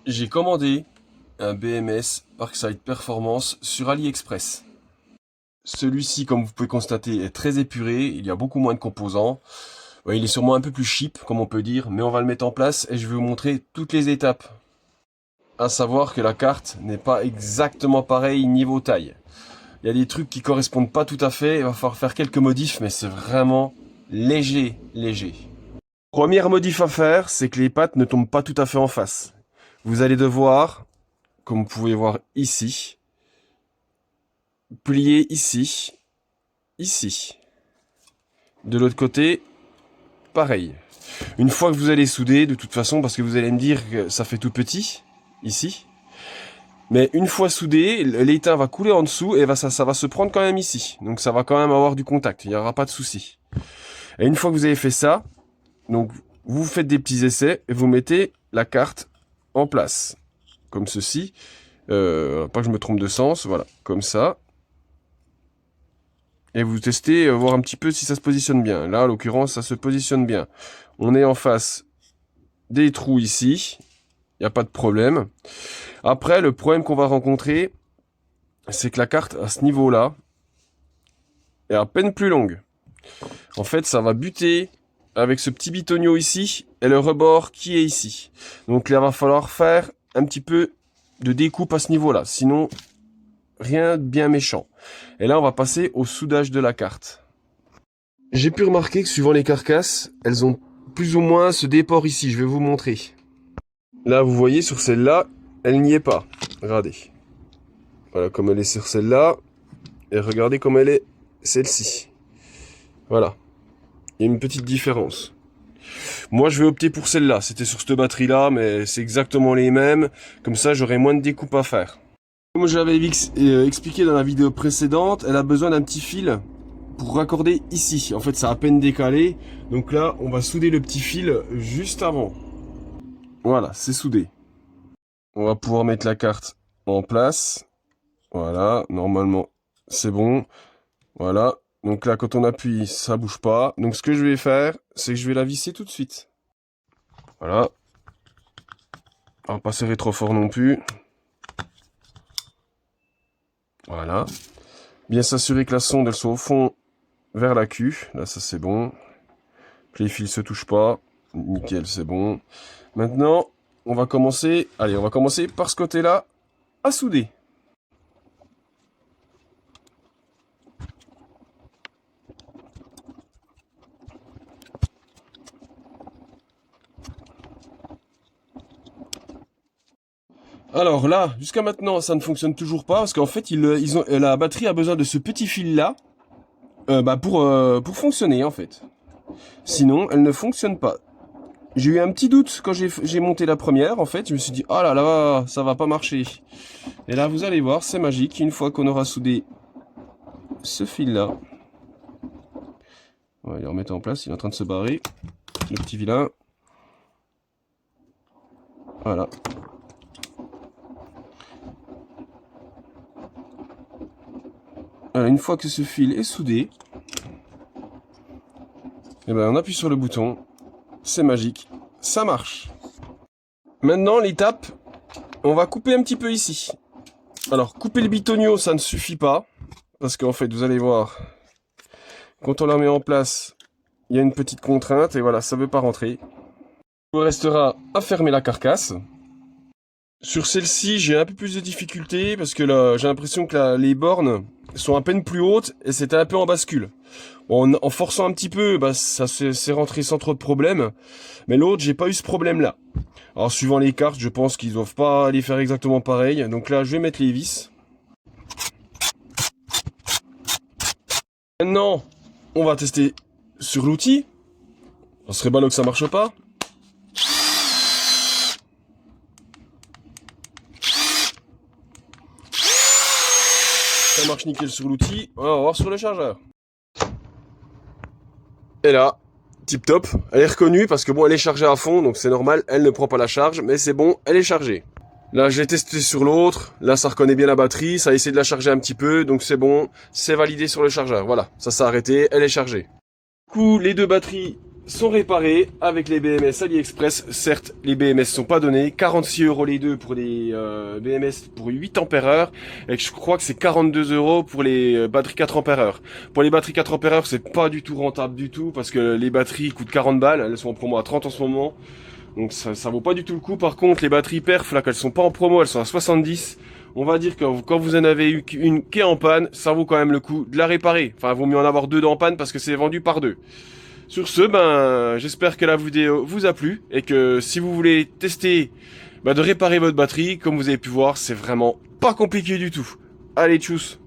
J'ai commandé un BMS Parkside Performance sur AliExpress. Celui-ci, comme vous pouvez constater, est très épuré, il y a beaucoup moins de composants. Ouais, il est sûrement un peu plus cheap, comme on peut dire, mais on va le mettre en place et je vais vous montrer toutes les étapes. À savoir que la carte n'est pas exactement pareille niveau taille. Il y a des trucs qui correspondent pas tout à fait, il va falloir faire quelques modifs, mais c'est vraiment léger. Première modif à faire, c'est que les pattes ne tombent pas tout à fait en face. Vous allez devoir, comme vous pouvez voir ici, plier ici. De l'autre côté, pareil. Une fois que vous allez souder, de toute façon, parce que vous allez me dire que ça fait tout petit, ici. Mais une fois soudé, l'étain va couler en dessous et ça va se prendre quand même ici. Donc ça va quand même avoir du contact, il n'y aura pas de souci. Et une fois que vous avez fait ça, donc vous faites des petits essais et vous mettez la carte en place. Comme ceci. Pas que je me trompe de sens, voilà, comme ça. Et vous testez, voir un petit peu si ça se positionne bien. Là, en l'occurrence, ça se positionne bien. On est en face des trous ici. Il n'y a pas de problème. Après, le problème qu'on va rencontrer, c'est que la carte, à ce niveau-là, est à peine plus longue. En fait, ça va buter avec ce petit bitonio ici et le rebord qui est ici. Donc là, il va falloir faire un petit peu de découpe à ce niveau-là. Sinon, rien de bien méchant. Et là, on va passer au soudage de la carte. J'ai pu remarquer que suivant les carcasses, elles ont plus ou moins ce déport ici. Je vais vous montrer. Là, vous voyez, sur celle-là, elle n'y est pas. Regardez. Voilà comme elle est sur celle-là. Et regardez comme elle est celle-ci. Voilà. Il y a une petite différence. Moi, je vais opter pour celle-là. C'était sur cette batterie-là, mais c'est exactement les mêmes. Comme ça, j'aurai moins de découpe à faire. Comme je l'avais expliqué dans la vidéo précédente, elle a besoin d'un petit fil pour raccorder ici. En fait, ça a à peine décalé. Donc là, on va souder le petit fil juste avant. Voilà, c'est soudé. On va pouvoir mettre la carte en place. Voilà, normalement, c'est bon. Voilà. Donc là, quand on appuie, ça bouge pas. Donc ce que je vais faire, c'est que je vais la visser tout de suite. Voilà. On va pas serrer trop fort non plus. Voilà. Bien s'assurer que la sonde, elle soit au fond vers la queue. Là, ça c'est bon. Que les fils se touchent pas. Nickel, c'est bon. Maintenant, on va commencer... Allez, on va commencer par ce côté-là à souder. Alors là, jusqu'à maintenant, ça ne fonctionne toujours pas parce qu'en fait, la batterie a besoin de ce petit fil-là pour fonctionner en fait. Sinon, elle ne fonctionne pas. J'ai eu un petit doute quand j'ai monté la première, en fait. Je me suis dit, oh là là, ça va pas marcher. Et là, vous allez voir, c'est magique. Une fois qu'on aura soudé ce fil-là, on va le remettre en place. Il est en train de se barrer, le petit vilain. Voilà. Alors, une fois que ce fil est soudé, et ben, on appuie sur le bouton. C'est magique. Ça marche. Maintenant, l'étape, on va couper un petit peu ici. Alors, couper le bitonio, ça ne suffit pas. Parce qu'en fait, vous allez voir, quand on la met en place, il y a une petite contrainte. Et voilà, ça ne veut pas rentrer. Il vous restera à fermer la carcasse. Sur celle-ci, j'ai un peu plus de difficultés. Parce que là, j'ai l'impression que les bornes sont à peine plus hautes. Et c'était un peu en bascule. Bon, en forçant un petit peu, bah, ça s'est rentré sans trop de problèmes. Mais l'autre, j'ai pas eu ce problème-là. Alors, suivant les cartes, je pense qu'ils doivent pas les faire exactement pareil. Donc là, je vais mettre les vis. Maintenant, on va tester sur l'outil. Ça serait ballot que ça marche pas. Ça marche nickel sur l'outil. On va voir sur le chargeur. Et là, tip top. Elle est reconnue parce que bon, elle est chargée à fond, donc c'est normal. Elle ne prend pas la charge, mais c'est bon, elle est chargée. Là, je l'ai testé sur l'autre. Là, ça reconnaît bien la batterie. Ça a essayé de la charger un petit peu, donc c'est bon. C'est validé sur le chargeur. Voilà, ça s'est arrêté. Elle est chargée. Du coup, les deux batteries sont réparés avec les BMS AliExpress. Certes, les BMS sont pas donnés. 46 € les deux pour les BMS pour 8 ampères-heure. Et je crois que c'est 42 € pour les batteries 4 ampères-heure. Pour les batteries 4 ampères-heure, c'est pas du tout rentable du tout parce que les batteries coûtent 40 balles. Elles sont en promo à 30 en ce moment. Donc ça vaut pas du tout le coup. Par contre, les batteries perf, là, qu'elles sont pas en promo, elles sont à 70. On va dire que quand vous en avez eu une qui est en panne, ça vaut quand même le coup de la réparer. Enfin, il vaut mieux en avoir deux en panne parce que c'est vendu par deux. Sur ce, ben, j'espère que la vidéo vous a plu et que si vous voulez tester de réparer votre batterie, comme vous avez pu voir, c'est vraiment pas compliqué du tout. Allez, tchuss!